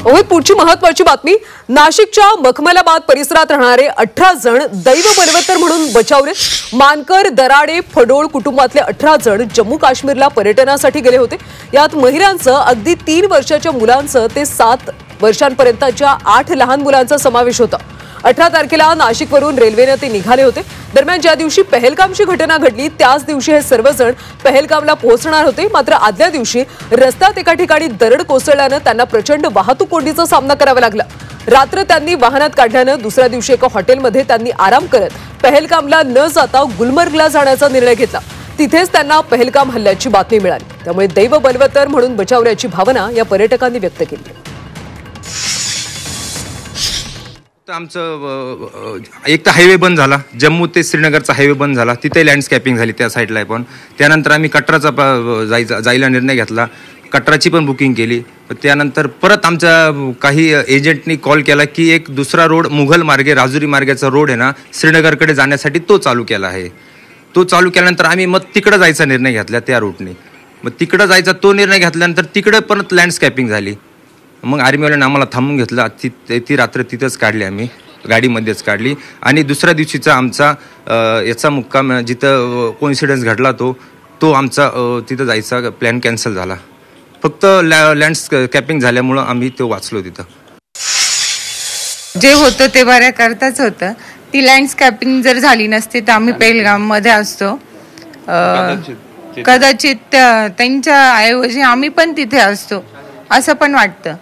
पुढची महत्वाची बातमी। नाशिकच्या मखमलाबाद परिसरात राहणारे 18 जण दैव बलवत्तर म्हणून बचावले। मानकर, दराडे, फडोळ कुटुंबातले 18 जण जम्मू काश्मीरला पर्यटनासाठी गेले होते। यात महिलांचं अगदी 3 वर्षाच्या मुलांचं ते 7 वर्षांपर्यंतच्या 8 लहान मुलांचा समावेश होता। 18 तारखेला नाशिकवरून रेल्वेने ते निघाले होते। दरम्यान ज्या दिवशी पहलगामची घटना घडली त्याच दिवशी हे सर्वजण पहलगामला पोहोचणार होते। मात्र आदल्या दिवशी रस्त्यात एका ठिकाणी दरड कोसळल्याने त्यांना प्रचंड वाहतूक कोंडीचा सामना करावा लागला। रात्र त्यांनी वाहनात काढल्याने दुसऱ्या दिवशी एका हॉटेलमध्ये त्यांनी आराम करत पहलगामला न जाता गुलमर्गला जाण्याचा निर्णय घेतला। तिथेच त्यांना पहलगाम हल्ल्याची बातमी मिळाली। त्यामुळे दैव बलवत्तर म्हणून बचावल्याची भावना या पर्यटकांनी व्यक्त केली। आमचं एक तर हायवे बंद झाला, जम्मू ते श्रीनगरचा हायवे बंद झाला, तिथे लँडस्केपिंग झाली त्या साईडला पण। त्यानंतर आम्ही कटराचा जायला निर्णय घेतला, कटराची पण बुकिंग केली। त्यानंतर परत आमच्या काही एजंटनी कॉल केला की एक दुसरा रोड मुघल मार्गे राजुरी मार्गाचा रोड आहे ना श्रीनगरकडे जाण्यासाठी तो चालू केला आहे। तो चालू केल्यानंतर आम्ही मग तिकडे जायचा निर्णय घेतला त्या रूटने। मग तिकडे जायचा तो निर्णय घेतल्यानंतर तिकडे परत लँडस्केपिंग झाली। मग आर्मीवाल्यानं आम्हाला थांबून घेतला। ती रात्र तिथंच काढली, आम्ही गाडीमध्येच काढली। आणि दुसऱ्या दिवशीचा आमचा याचा मुक्काम जिथं कोइन्सिडन्स घडला तो आमचा तिथं जायचा प्लॅन कॅन्सल झाला। फक्त लँडस्केपिंग झाल्यामुळं आम्ही तो वाचलो। तिथं जे होतं ते बऱ्या करताच होतं। ती लँडस्केपिंग जर झाली नसती तर आम्ही पहलगाममध्ये असतो। कदाचित त्यांच्या ऐवजी आम्ही पण तिथे असतो असं पण वाटतं।